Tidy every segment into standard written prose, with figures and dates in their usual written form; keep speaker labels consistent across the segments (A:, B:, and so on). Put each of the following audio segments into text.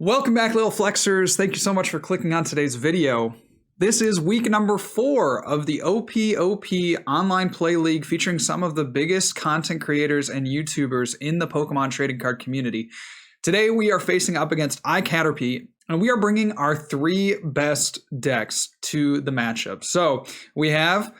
A: Welcome back, little flexers. Thank you so much for clicking on today's video. This is week number 4 of the OPOP Online Play League, featuring some of the biggest content creators and YouTubers in the Pokemon trading card community. Today we are facing up against iCaterpie, and we are bringing our 3 best decks to the matchup. So we have,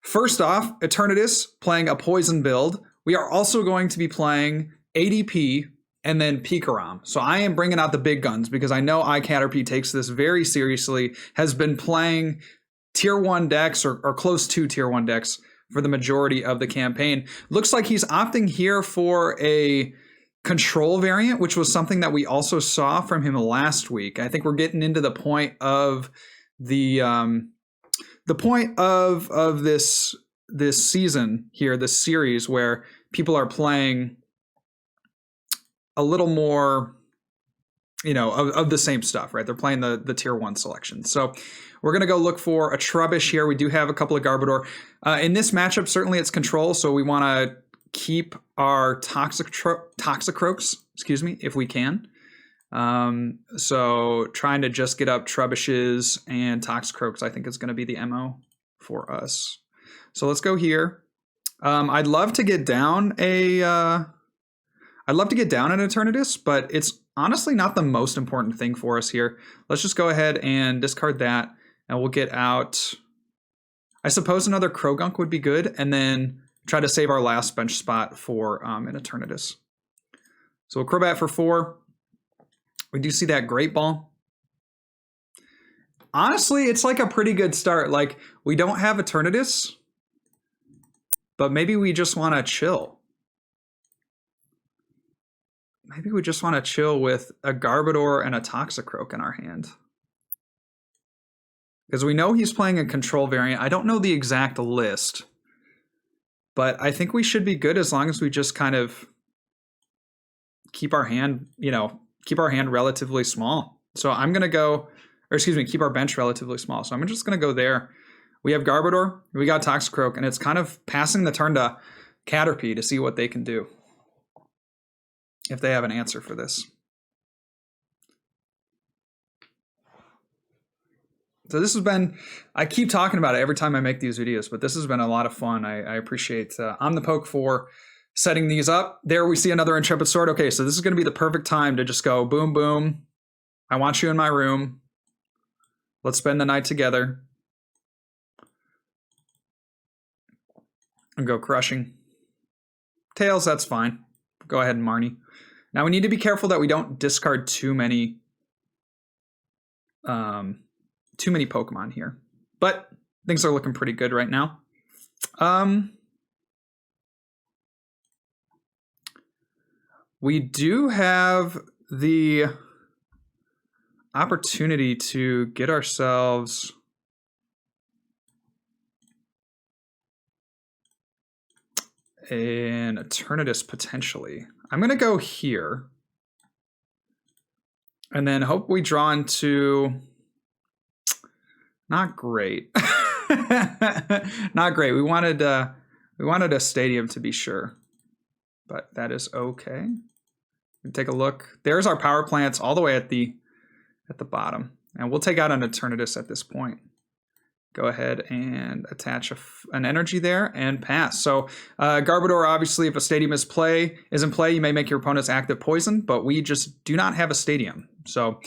A: first off, Eternatus playing a poison build. We are also going to be playing ADP and then Pikarom. So I am bringing out the big guns because I know iCaterpie takes this very seriously, has been playing tier 1 decks or close to tier 1 decks for the majority of the campaign. Looks like he's opting here for a control variant, which was something that we also saw from him last week. I think we're getting into the point of the point of this season here, this series, where people are playing a little more, of the same stuff, right? They're playing the tier 1 selection. So we're going to go look for a Trubbish here. We do have a couple of Garbodor. In this matchup, certainly it's control, so we want to keep our Toxicroaks, if we can. So trying to just get up Trubbishes and Toxicroaks, I think is going to be the MO for us. So let's go here. I'd love to get down an Eternatus, but it's honestly not the most important thing for us here. Let's just go ahead and discard that, and we'll get out, I suppose another Krogunk would be good, and then try to save our last bench spot for an Eternatus. So we'll Crobat for 4. We do see that Great Ball. Honestly, it's like a pretty good start. Like, we don't have Eternatus, but maybe we just want to chill. Maybe we just want to chill with a Garbodor and a Toxicroak in our hand. Because we know he's playing a control variant. I don't know the exact list, but I think we should be good as long as we just kind of keep our hand, relatively small. So I'm going to go, keep our bench relatively small. So I'm just going to go there. We have Garbodor, we got Toxicroak, and it's kind of passing the turn to Caterpie to see what they can do, if they have an answer for this. So this has been, I keep talking about it every time I make these videos, but this has been a lot of fun. I appreciate Omnipoke for setting these up. There we see another Intrepid Sword. Okay, so this is going to be the perfect time to just go boom, boom. I want you in my room. Let's spend the night together. And go crushing. Tails, that's fine. Go ahead and Marnie. Now we need to be careful that we don't discard too many Pokemon here, but things are looking pretty good right now. We do have the opportunity to get ourselves an Eternatus potentially. I'm going to go here and then hope we draw into, not great. Not great. We wanted a stadium to be sure, but that is okay. Take a look. There's our power plants all the way at the bottom, and we'll take out an Eternatus at this point. Go ahead and attach an energy there and pass. So Garbodor, obviously, if a stadium is in play, you may make your opponent's active poison, but we just do not have a stadium. So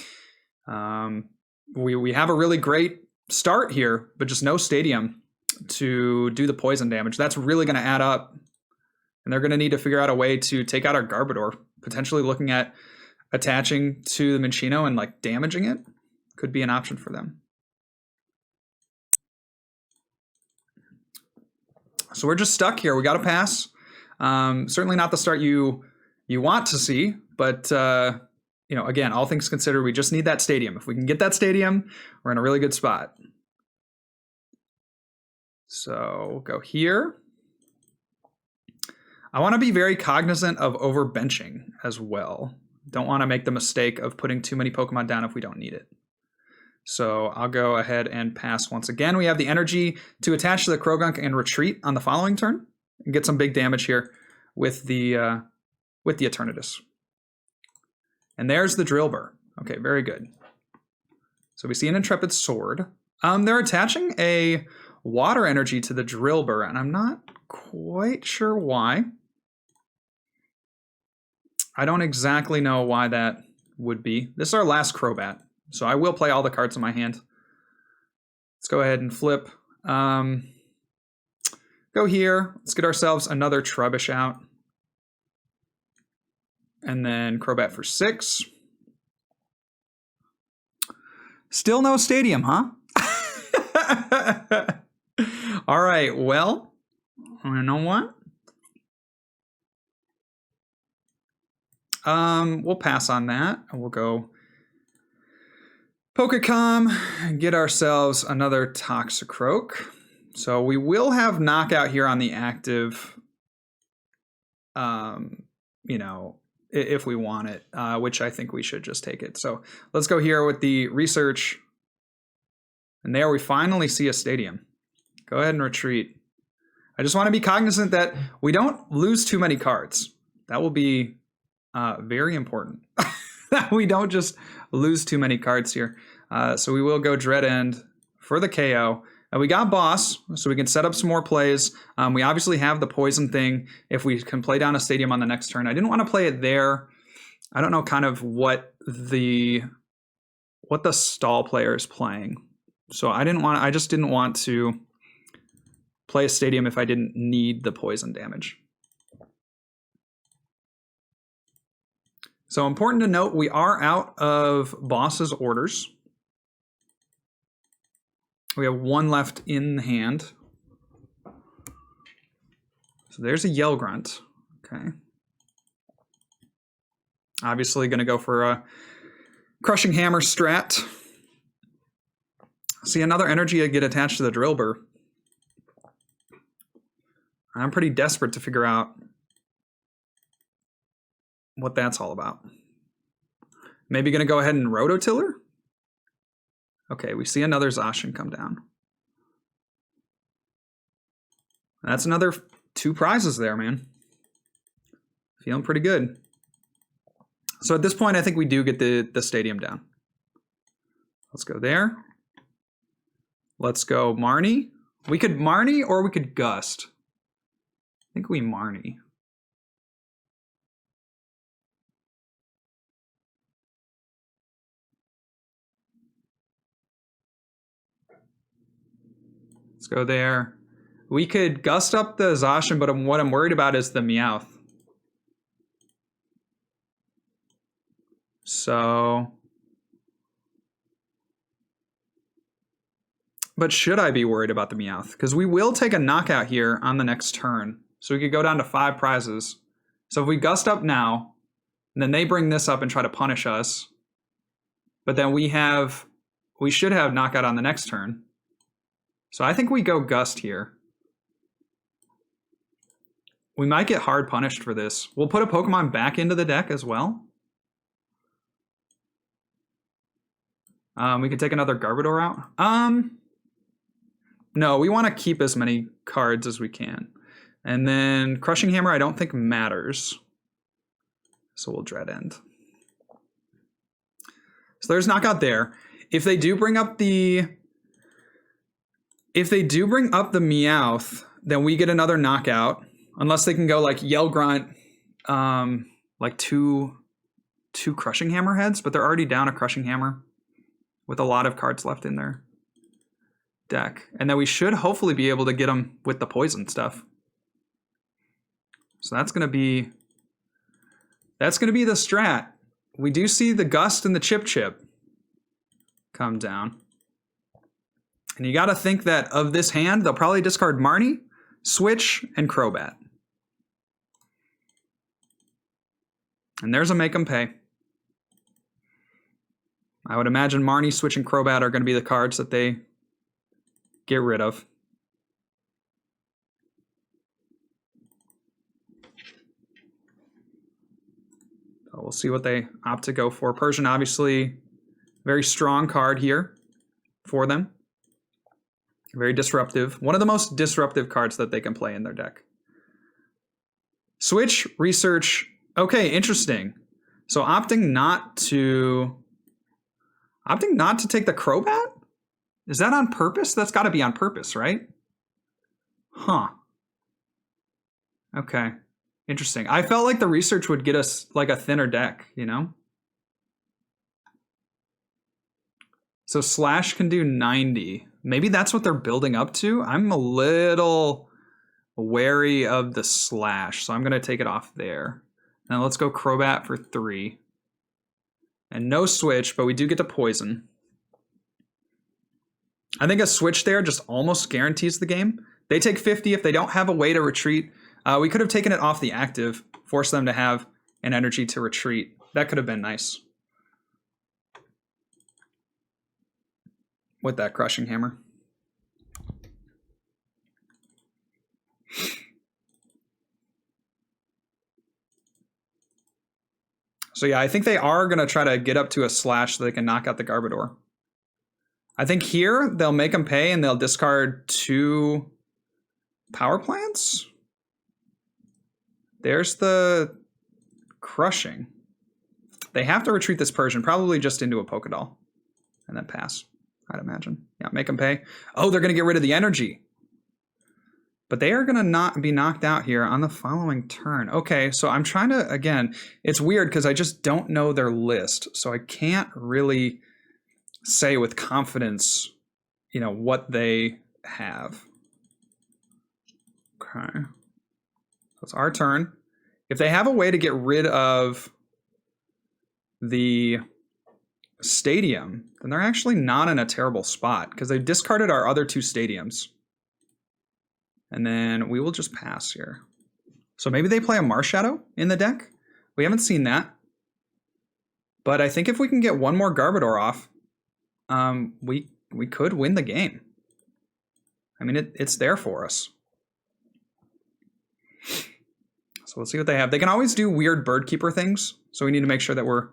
A: we have a really great start here, but just no stadium to do the poison damage. That's really going to add up, and they're going to need to figure out a way to take out our Garbodor, potentially looking at attaching to the Minccino and like damaging it. Could be an option for them. So we're just stuck here. We got to pass. Certainly not the start you want to see, but again, all things considered, we just need that stadium. If we can get that stadium, we're in a really good spot. So we'll go here. I want to be very cognizant of overbenching as well. Don't want to make the mistake of putting too many Pokemon down if we don't need it. So I'll go ahead and pass once again. We have the energy to attach to the Krogunk and retreat on the following turn and get some big damage here with the Eternatus. And there's the Drillbur. Okay, very good. So we see an Intrepid Sword. They're attaching a water energy to the drill burr, and I'm not quite sure why. I don't exactly know why that would be. This is our last Crobat, so I will play all the cards in my hand. Let's go ahead and flip. Go here. Let's get ourselves another Trubbish out. And then Crobat for 6. Still no stadium, huh? All right, well, you know what? We'll pass on that, and we'll go Pokecom and get ourselves another Toxicroak. So we will have knockout here on the active, you know, if we want it, which I think we should just take it. So let's go here with the research. And there we finally see a stadium. Go ahead and retreat. I just want to be cognizant that we don't lose too many cards. That will be very important. That we don't just lose too many cards here. So we will go Dread End for the KO. And we got Boss, so we can set up some more plays. We obviously have the Poison thing if we can play down a stadium on the next turn. I didn't want to play it there. I don't know kind of what the stall player is playing. So I just didn't want to play a stadium if I didn't need the poison damage. So important to note, we are out of Boss's orders. We have 1 left in the hand. So there's a Yell Grunt. Okay. Obviously going to go for a Crushing Hammer strat. See, another energy I get attached to the drill burr. I'm pretty desperate to figure out what that's all about. Maybe going to go ahead and Rototiller? Okay, we see another Zacian come down. That's another 2 prizes there, man. Feeling pretty good. So at this point, I think we do get the stadium down. Let's go there. Let's go Marnie. We could Marnie or we could Gust. I think we Marnie. Let's go there. We could Gust up the Zacian, but what I'm worried about is the Meowth. So... But should I be worried about the Meowth? Because we will take a knockout here on the next turn. So we could go down to 5 prizes. So if we Gust up now, and then they bring this up and try to punish us, but then we should have knockout on the next turn. So I think we go Gust here. We might get hard punished for this. We'll put a Pokemon back into the deck as well. We could take another Garbodor out. No, we want to keep as many cards as we can. And then Crushing Hammer I don't think matters. So we'll Dread End. So there's knockout there. If they do bring up the Meowth, then we get another knockout. Unless they can go like Yell Grunt, like two Crushing Hammer heads, but they're already down a Crushing Hammer with a lot of cards left in their deck. And then we should hopefully be able to get them with the poison stuff. So that's gonna be the strat. We do see the Gust and the Chip come down. And you gotta think that of this hand, they'll probably discard Marnie, Switch, and Crobat. And there's a Make 'em Pay. I would imagine Marnie, Switch, and Crobat are going to be the cards that they get rid of. So we'll see what they opt to go for. Persian, obviously, very strong card here for them. Very disruptive. One of the most disruptive cards that they can play in their deck. Switch, Research. Okay, interesting. So opting not to Opting not to take the Crobat? Is that on purpose? That's got to be on purpose, right? Huh. Okay. Interesting. I felt like the research would get us like a thinner deck, you know? So Slash can do 90. Maybe that's what they're building up to. I'm a little wary of the Slash, so I'm going to take it off there. Now let's go Crobat for 3. And no switch, but we do get to poison. I think a switch there just almost guarantees the game. They take 50 if they don't have a way to retreat. We could have taken it off the active, forced them to have an energy to retreat. That could have been nice. With that crushing hammer. So yeah, I think they are going to try to get up to a Slash so they can knock out the Garbodor. I think here they'll make them pay and they'll discard 2 power plants. There's the crushing. They have to retreat this Persian, probably just into a Pokédoll, and then pass, I'd imagine. Yeah, make them pay. Oh, they're going to get rid of the energy. But they are going to not be knocked out here on the following turn. Okay, so I'm trying to, again, it's weird because I just don't know their list. So I can't really say with confidence, you know, what they have. Okay. So it's our turn. If they have a way to get rid of the stadium, then they're actually not in a terrible spot because they discarded our other 2 stadiums. And then we will just pass here. So maybe they play a Marshadow in the deck. We haven't seen that. But I think if we can get one more Garbodor off, we could win the game. I mean, it's there for us. So we'll see what they have. They can always do weird bird keeper things. So we need to make sure that we're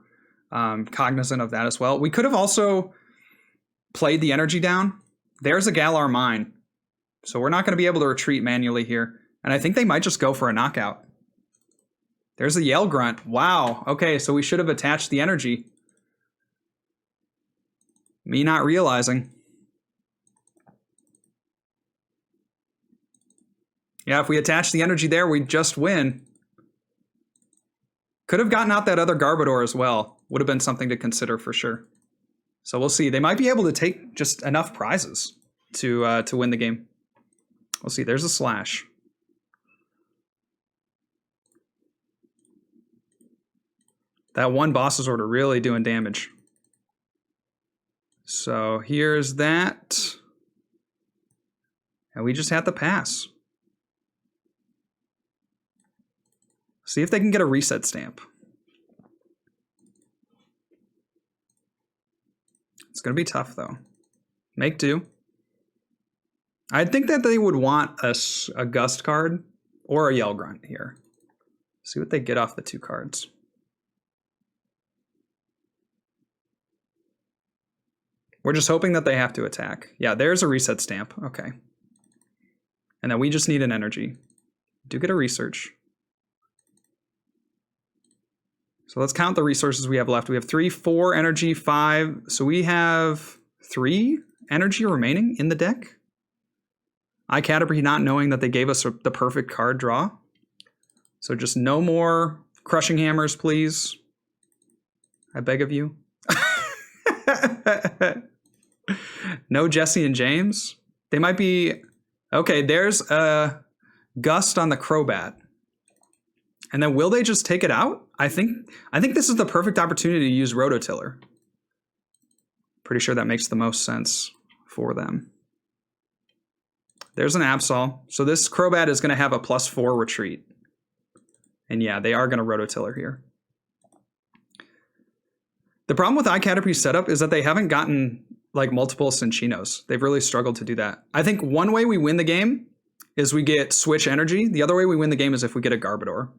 A: cognizant of that as well. We could have also played the energy down. There's a Galar Mine. So we're not going to be able to retreat manually here. And I think they might just go for a knockout. There's a Yell Grunt. Wow. Okay, so we should have attached the energy. Me not realizing. Yeah, if we attach the energy there, we just win. Could have gotten out that other Garbodor as well. Would have been something to consider for sure. So we'll see. They might be able to take just enough prizes to win the game. We'll see. There's a Slash. That one boss's order really doing damage. So here's that. And we just have to pass. See if they can get a reset stamp. It's going to be tough, though. Make do. I think that they would want a Gust card or a Yell Grunt here. See what they get off the 2 cards. We're just hoping that they have to attack. Yeah, there's a reset stamp. Okay. And then we just need an energy. Do get a research. So let's count the resources we have left. We have 3, 4 energy, 5. So we have 3 energy remaining in the deck. iCaterpie not knowing that they gave us the perfect card draw. So just no more crushing hammers, please. I beg of you. No Jesse and James. They might be... Okay, there's a Gust on the Crobat. And then will they just take it out? I think this is the perfect opportunity to use Rototiller. Pretty sure that makes the most sense for them. There's an Absol. So this Crobat is going to have a +4 retreat. And yeah, they are going to Rototiller here. The problem with iCaterpie's setup is that they haven't gotten like multiple Cinchinos. They've really struggled to do that. I think one way we win the game is we get Switch Energy. The other way we win the game is if we get a Garbodor.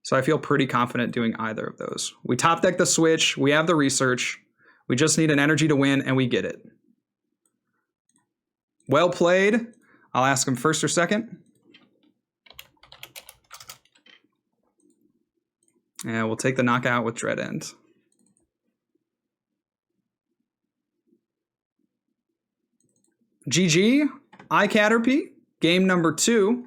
A: So I feel pretty confident doing either of those. We top deck the Switch. We have the research. We just need an energy to win, and we get it. Well played. I'll ask him first or second. And we'll take the knockout with Dread End. GG, iCaterpie, game number 2.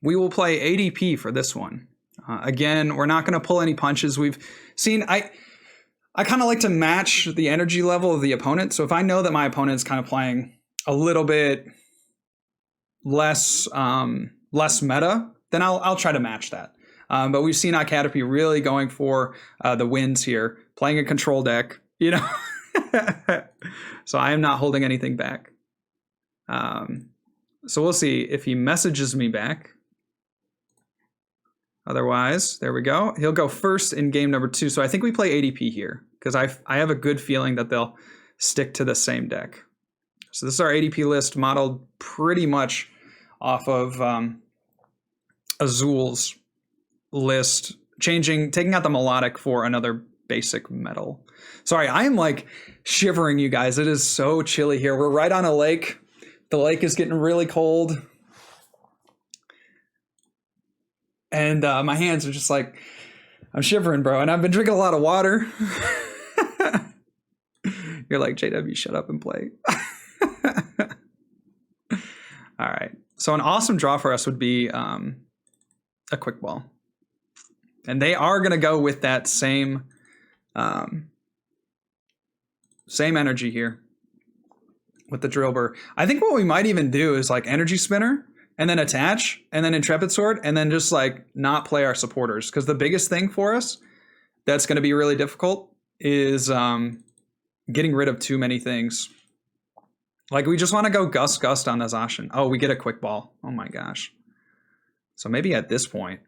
A: We will play ADP for this one. Again, we're not going to pull any punches. We've seen, I kind of like to match the energy level of the opponent. So if I know that my opponent's kind of playing a little bit less meta, then I'll try to match that. But we've seen iCaterpie really going for the wins here, playing a control deck, you know. So I am not holding anything back. So we'll see if he messages me back. Otherwise, there we go. He'll go first in game number 2. So I think we play ADP here because I have a good feeling that they'll stick to the same deck. So this is our ADP list modeled pretty much off of Azul's list, taking out the melodic for another basic metal. Sorry, I am like shivering, you guys. It is so chilly here. We're right on a lake. The lake is getting really cold. And my hands are just like, I'm shivering, bro. And I've been drinking a lot of water. You're like, JW, shut up and play. All right. So an awesome draw for us would be a quick ball. And they are going to go with that same energy here with the drill burr. I think what we might even do is like energy spinner and then attach and then intrepid sword and then just like not play our supporters. Because the biggest thing for us that's going to be really difficult is getting rid of too many things. Like we just want to go gust on the Zacian. Oh, we get a quick ball. Oh my gosh. So maybe at this point.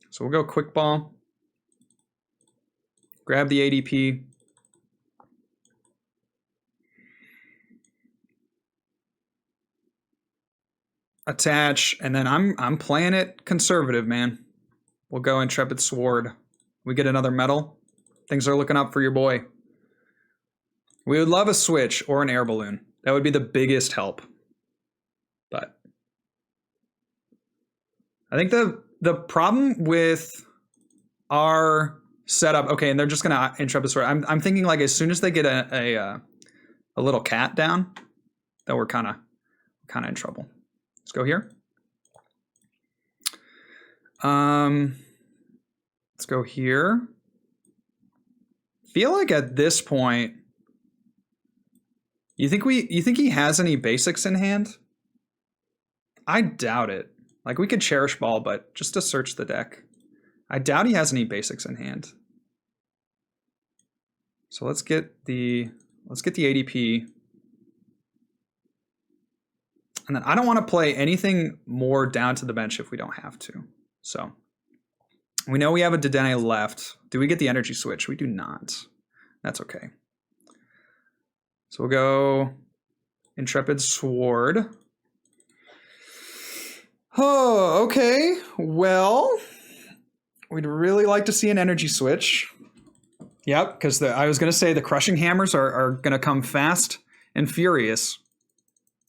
A: So we'll go quick ball. Grab the ADP. Attach, and then I'm playing it conservative, man. We'll go Intrepid Sword. We get another medal. Things are looking up for your boy. We would love a switch or an air balloon. That would be the biggest help. But I think the problem with our setup, okay, and they're just gonna Intrepid Sword. I'm thinking like as soon as they get a little cat down, that we're kind of in trouble. Let's go here. Let's go here. Feel like at this point, you think he has any basics in hand? I doubt it. Like we could Cherish Ball, but just to search the deck. I doubt he has any basics in hand. So let's get the ADP. And then I don't want to play anything more down to the bench if we don't have to. So we know we have a Dedenne left. Do we get the energy switch? We do not. That's okay. So we'll go Intrepid Sword. Oh, okay. Well, we'd really like to see an energy switch. Yep, because I was going to say the crushing hammers are going to come fast and furious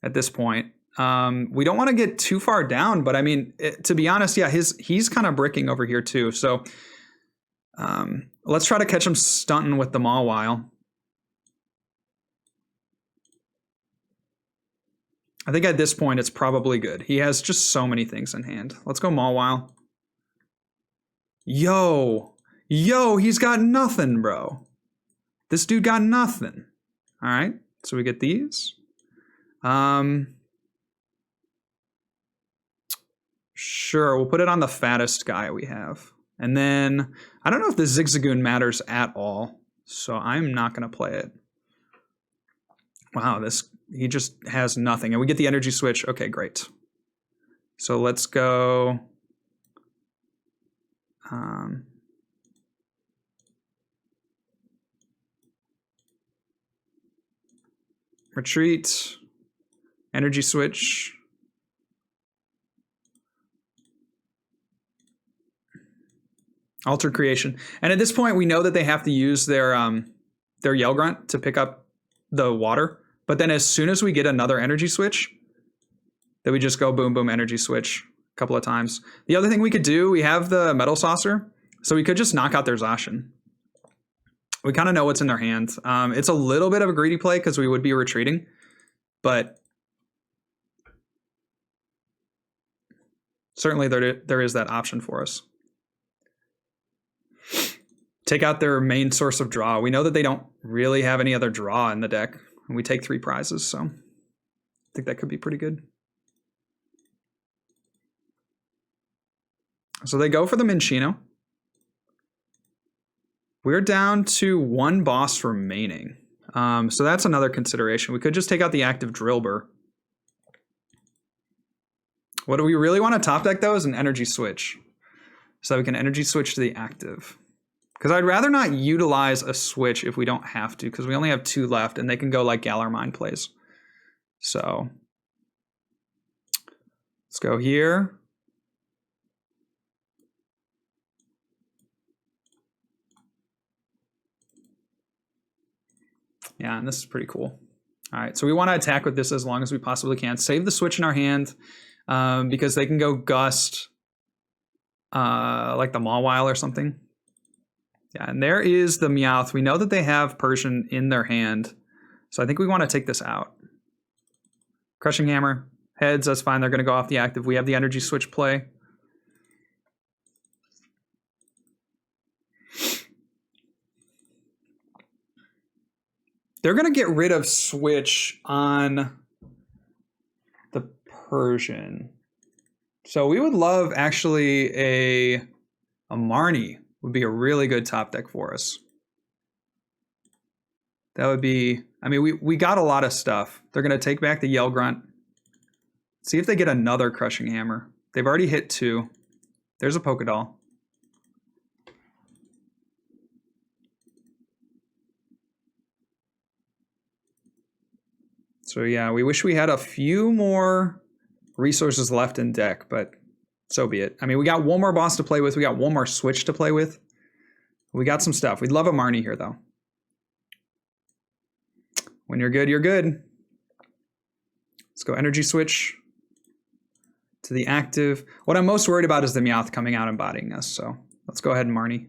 A: at this point. We don't want to get too far down, but I mean, to be honest, yeah, he's kind of bricking over here too. So let's try to catch him stunting with the Mawile. I think at this point it's probably good. He has just so many things in hand. Let's go Mawile. Yo, he's got nothing, bro. This dude got nothing. All right, so we get these. Sure, we'll put it on the fattest guy we have. And then, I don't know if the Zigzagoon matters at all, so I'm not going to play it. Wow, he just has nothing. And we get the energy switch. Okay, great. So let's go... retreat, energy switch. Alter creation. And at this point, we know that they have to use their Yell Grunt to pick up the water. But then as soon as we get another energy switch, then we just go boom, boom, energy switch. couple of times. The other thing we could do, we have the Metal Saucer, so we could just knock out their Zacian. We kind of know what's in their hand. It's a little bit of a greedy play because we would be retreating, but certainly there is that option for us. Take out their main source of draw. We know that they don't really have any other draw in the deck, and we take 3 prizes, so I think that could be pretty good. So they go for the Minccino. We're down to 1 boss remaining. So that's another consideration. We could just take out the active Drillbur. What do we really want to top deck, though, is an energy switch. So that we can energy switch to the active. Because I'd rather not utilize a switch if we don't have to, because we only have 2 left, and they can go like Galar Mine plays. So let's go here. Yeah, and this is pretty cool. All right, so we want to attack with this as long as we possibly can. Save the switch in our hand because they can go Gust like the Mawile or something. Yeah, and there is the Meowth. We know that they have Persian in their hand, so I think we want to take this out. Crushing Hammer. Heads, that's fine. They're going to go off the active. We have the energy switch play. They're going to get rid of switch on the Persian. So we would love actually a Marnie would be a really good top deck for us. That would be, I mean, we got a lot of stuff. They're going to take back the Yell Grunt. See if they get another Crushing Hammer. They've already hit 2. There's a Pokédoll. So yeah, we wish we had a few more resources left in deck, but so be it. I mean, we got 1 more boss to play with. We got 1 more switch to play with. We got some stuff. We'd love a Marnie here, though. When you're good, you're good. Let's go energy switch to the active. What I'm most worried about is the Meowth coming out and bodying us, so let's go ahead and Marnie.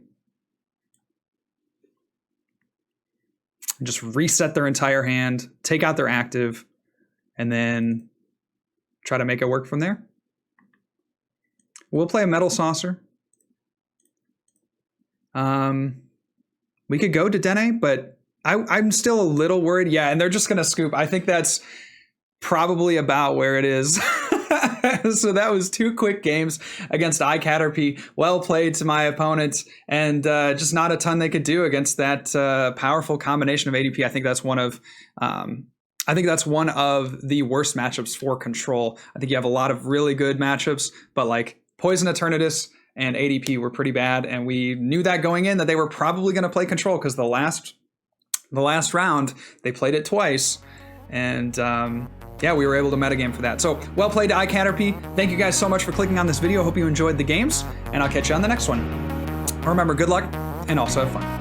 A: And just reset their entire hand, take out their active, and then try to make it work from there. We'll play a Metal Saucer. We could go to Dene, but I'm still a little worried. Yeah, and they're just going to scoop. I think that's probably about where it is. So that was 2 quick games against iCaterpie. Well played to my opponents, and just not a ton they could do against that powerful combination of ADP. I think that's one of the worst matchups for Control. I think you have a lot of really good matchups, but like Poison Eternatus and ADP were pretty bad, and we knew that going in that they were probably going to play Control because the last round they played it twice, and yeah, we were able to metagame for that. So well played to iCaterpie. Thank you guys so much for clicking on this video. Hope you enjoyed the games, and I'll catch you on the next one. Remember, good luck and also have fun.